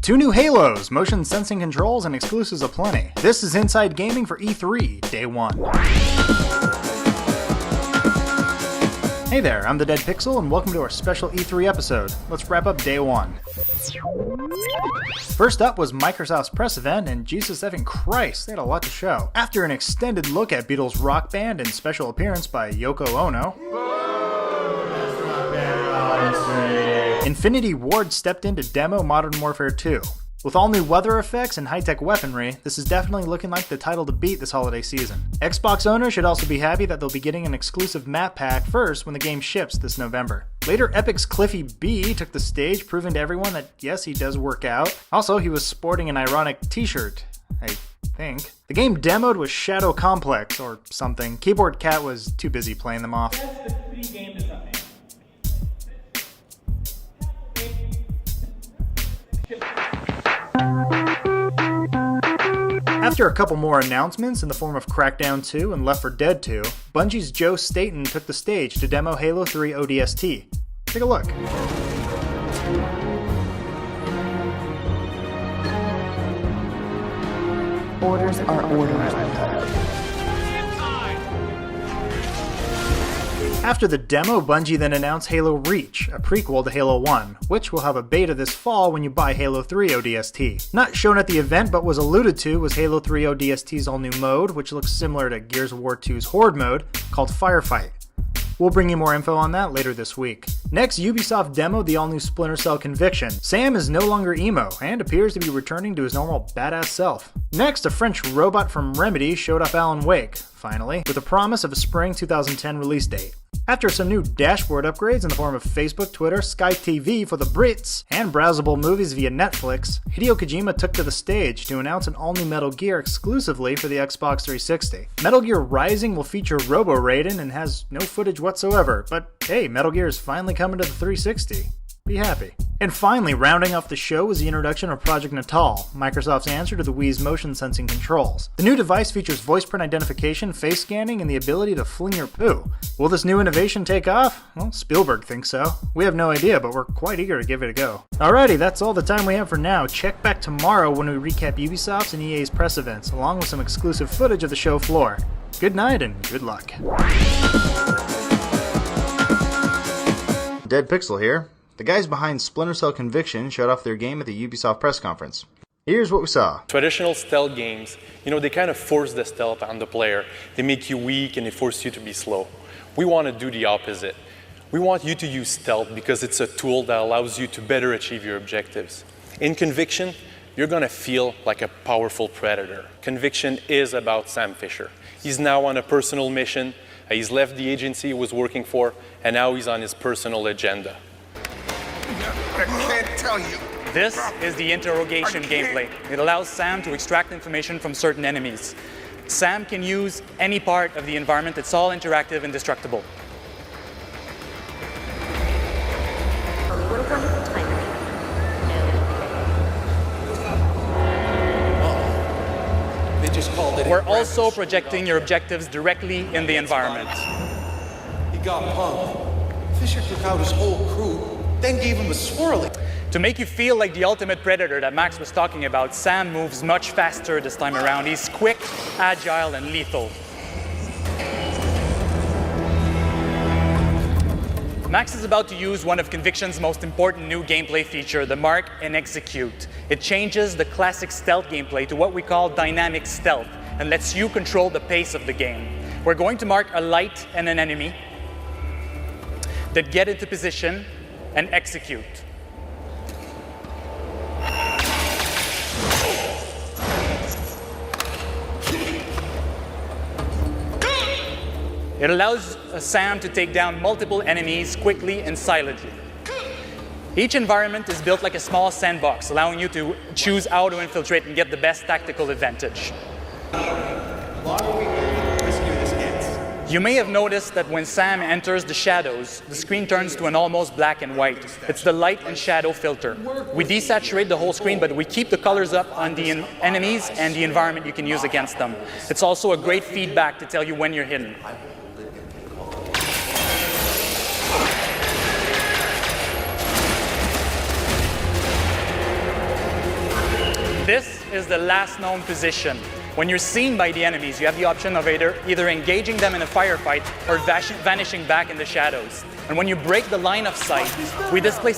2 new Halos, motion sensing controls, and exclusives aplenty. This is Inside Gaming for E3, Day 1. Hey there, I'm the Dead Pixel, and welcome to our special E3 episode. Let's wrap up Day 1. First up was Microsoft's press event, and Jesus effing Christ, they had a lot to show. After an extended look at Beatles' Rock Band and special appearance by Yoko Ono, Infinity Ward stepped in to demo Modern Warfare 2. With all new weather effects and high-tech weaponry, this is definitely looking like the title to beat this holiday season. Xbox owners should also be happy that they'll be getting an exclusive map pack first when the game ships this November. Later, Epic's Cliffy B took the stage, proving to everyone that yes, he does work out. Also, he was sporting an ironic t-shirt, I think. The game demoed was Shadow Complex, or something. Keyboard Cat was too busy playing them off. After a couple more announcements in the form of Crackdown 2 and Left 4 Dead 2, Bungie's Joe Staten took the stage to demo Halo 3 ODST. Take a look. Orders are orders. After the demo, Bungie then announced Halo Reach, a prequel to Halo 1, which will have a beta this fall when you buy Halo 3 ODST. Not shown at the event but was alluded to was Halo 3 ODST's all-new mode, which looks similar to Gears of War 2's Horde mode, called Firefight. We'll bring you more info on that later this week. Next, Ubisoft demoed the all-new Splinter Cell Conviction. Sam is no longer emo, and appears to be returning to his normal badass self. Next, a French robot from Remedy showed off Alan Wake, finally, with a promise of a spring 2010 release date. After some new dashboard upgrades in the form of Facebook, Twitter, Sky TV for the Brits, and browsable movies via Netflix, Hideo Kojima took to the stage to announce an all-new Metal Gear exclusively for the Xbox 360. Metal Gear Rising will feature Robo Raiden and has no footage whatsoever, but hey, Metal Gear is finally coming to the 360. Be happy. And finally, rounding off the show was the introduction of Project Natal, Microsoft's answer to the Wii's motion sensing controls. The new device features voice print identification, face scanning, and the ability to fling your poo. Will this new innovation take off? Well, Spielberg thinks so. We have no idea, but we're quite eager to give it a go. Alrighty, that's all the time we have for now. Check back tomorrow when we recap Ubisoft's and EA's press events, along with some exclusive footage of the show floor. Good night and good luck. Dead Pixel here. The guys behind Splinter Cell Conviction showed off their game at the Ubisoft press conference. Here's what we saw. Traditional stealth games, they kind of force the stealth on the player. They make you weak and they force you to be slow. We want to do the opposite. We want you to use stealth because it's a tool that allows you to better achieve your objectives. In Conviction, you're going to feel like a powerful predator. Conviction is about Sam Fisher. He's now on a personal mission. He's left the agency he was working for, and now he's on his personal agenda. I can't tell you. This is the interrogation gameplay. It allows Sam to extract information from certain enemies. Sam can use any part of the environment. It's all interactive and destructible. They just called it. We're also projecting your objectives directly in the environment. He got punked. Fisher took out his whole crew, then gave him a swirly. To make you feel like the ultimate predator that Max was talking about, Sam moves much faster this time around. He's quick, agile, and lethal. Max is about to use one of Conviction's most important new gameplay feature, the Mark and Execute. It changes the classic stealth gameplay to what we call dynamic stealth and lets you control the pace of the game. We're going to mark a light and an enemy, then get into position and execute. It allows Sam to take down multiple enemies quickly and silently. Each environment is built like a small sandbox, allowing you to choose how to infiltrate and get the best tactical advantage. You may have noticed that when Sam enters the shadows, the screen turns to an almost black and white. It's the light and shadow filter. We desaturate the whole screen, but we keep the colors up on the enemies and the environment you can use against them. It's also a great feedback to tell you when you're hidden. is the last known position. When you're seen by the enemies, you have the option of either engaging them in a firefight or vanishing back in the shadows. And when you break the line of sight, we display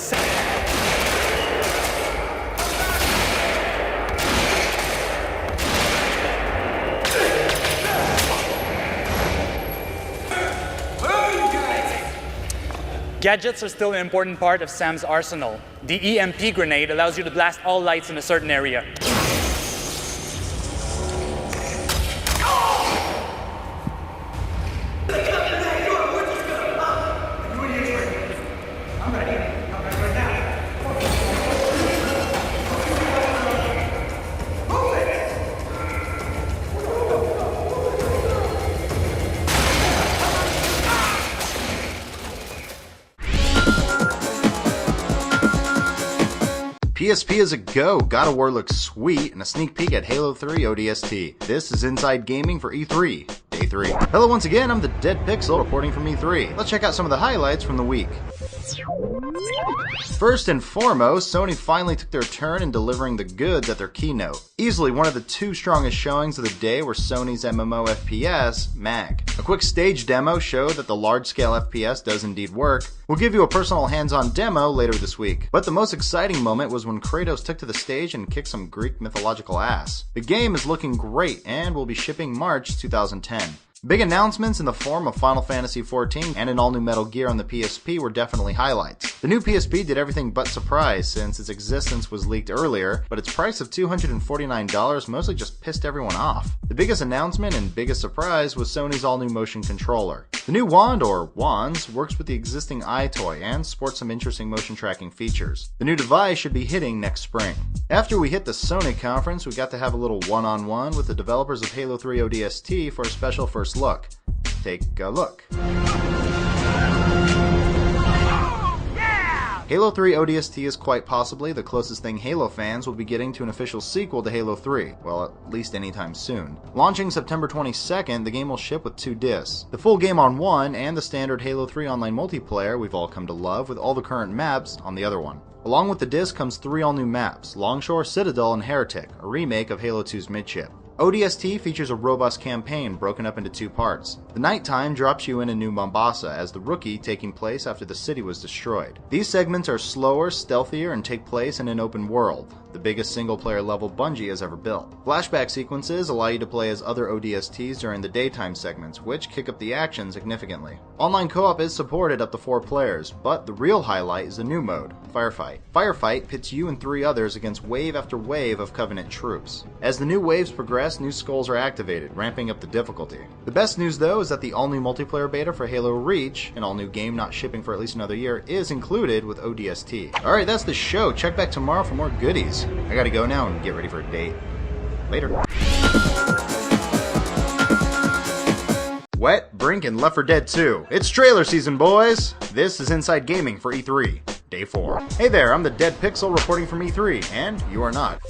Gadgets are still an important part of Sam's arsenal. The EMP grenade allows you to blast all lights in a certain area. PSP is a go, God of War looks sweet, and a sneak peek at Halo 3 ODST. This is Inside Gaming for E3, Day 3. Hello once again, I'm the Dead Pixel reporting from E3. Let's check out some of the highlights from the week. First and foremost, Sony finally took their turn in delivering the goods at their keynote. Easily one of the two strongest showings of the day were Sony's MMO FPS, MAG. A quick stage demo showed that the large-scale FPS does indeed work. We'll give you a personal hands-on demo later this week. But the most exciting moment was when Kratos took to the stage and kicked some Greek mythological ass. The game is looking great and will be shipping March 2010. Big announcements in the form of Final Fantasy XIV and an all-new Metal Gear on the PSP were definitely highlights. The new PSP did everything but surprise since its existence was leaked earlier, but its price of $249 mostly just pissed everyone off. The biggest announcement and biggest surprise was Sony's all-new motion controller. The new wand, or wands, works with the existing iToy and sports some interesting motion tracking features. The new device should be hitting next spring. After we hit the Sony conference, we got to have a little one-on-one with the developers of Halo 3 ODST for a special first look. Take a look. Halo 3 ODST is quite possibly the closest thing Halo fans will be getting to an official sequel to Halo 3, well, at least anytime soon. Launching September 22nd, the game will ship with 2 discs. The full game on one, and the standard Halo 3 online multiplayer we've all come to love with all the current maps on the other one. Along with the disc comes 3 all-new maps, Longshore, Citadel, and Heretic, a remake of Halo 2's Midship. ODST features a robust campaign broken up into 2 parts. The nighttime drops you in New Mombasa as the Rookie, taking place after the city was destroyed. These segments are slower, stealthier, and take place in an open world, the biggest single-player level Bungie has ever built. Flashback sequences allow you to play as other ODSTs during the daytime segments, which kick up the action significantly. Online co-op is supported up to 4 players, but the real highlight is the new mode, Firefight. Firefight pits you and 3 others against wave after wave of Covenant troops. As the new waves progress, new skulls are activated, ramping up the difficulty. The best news though is that the all-new multiplayer beta for Halo Reach, an all-new game not shipping for at least another year, is included with ODST. Alright, that's the show. Check back tomorrow for more goodies. I gotta go now and get ready for a date. Later. Wet, Brink, and Left 4 Dead 2. It's trailer season, boys! This is Inside Gaming for E3, Day 4. Hey there, I'm the Dead Pixel reporting from E3, and you are not.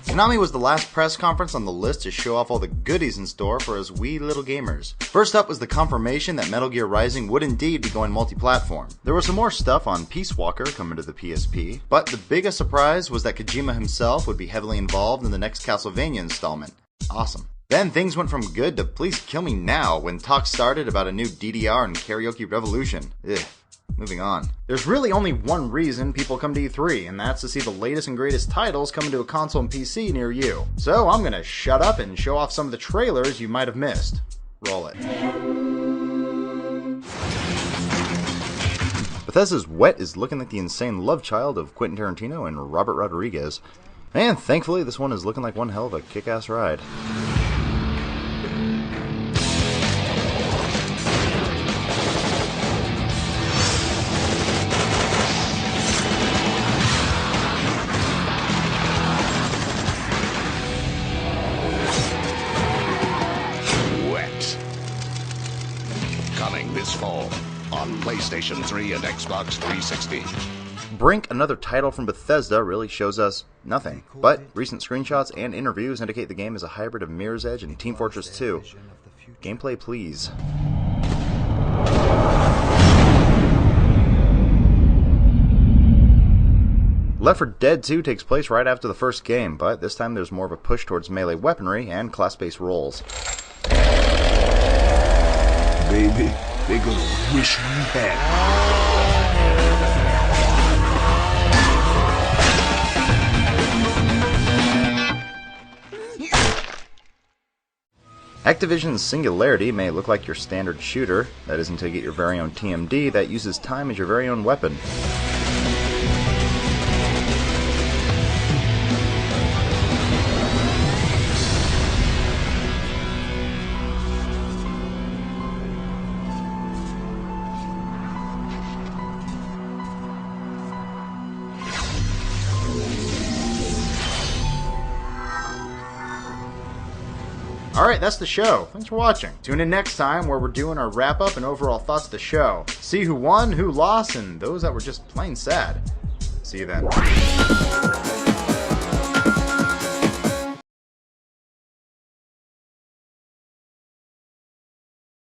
Konami was the last press conference on the list to show off all the goodies in store for us wee little gamers. First up was the confirmation that Metal Gear Rising would indeed be going multi-platform. There was some more stuff on Peace Walker coming to the PSP, but the biggest surprise was that Kojima himself would be heavily involved in the next Castlevania installment. Awesome. Then things went from good to please kill me now when talks started about a new DDR and Karaoke Revolution. Ugh. Moving on. There's really only one reason people come to E3, and that's to see the latest and greatest titles coming to a console and PC near you. So I'm gonna shut up and show off some of the trailers you might have missed. Roll it. Bethesda's Wet is looking like the insane love child of Quentin Tarantino and Robert Rodriguez. And thankfully this one is looking like one hell of a kick-ass ride. This fall on PlayStation 3 and Xbox 360. Brink, another title from Bethesda, really shows us nothing. But recent screenshots and interviews indicate the game is a hybrid of Mirror's Edge and Team Fortress 2. Gameplay, please. Left 4 Dead 2 takes place right after the first game, but this time there's more of a push towards melee weaponry and class-based roles. Baby, they're gonna wish we had. Activision's Singularity may look like your standard shooter, that is until you get your very own TMD that uses time as your very own weapon. Alright, that's the show. Thanks for watching. Tune in next time where we're doing our wrap-up and overall thoughts of the show. See who won, who lost, and those that were just plain sad. See you then.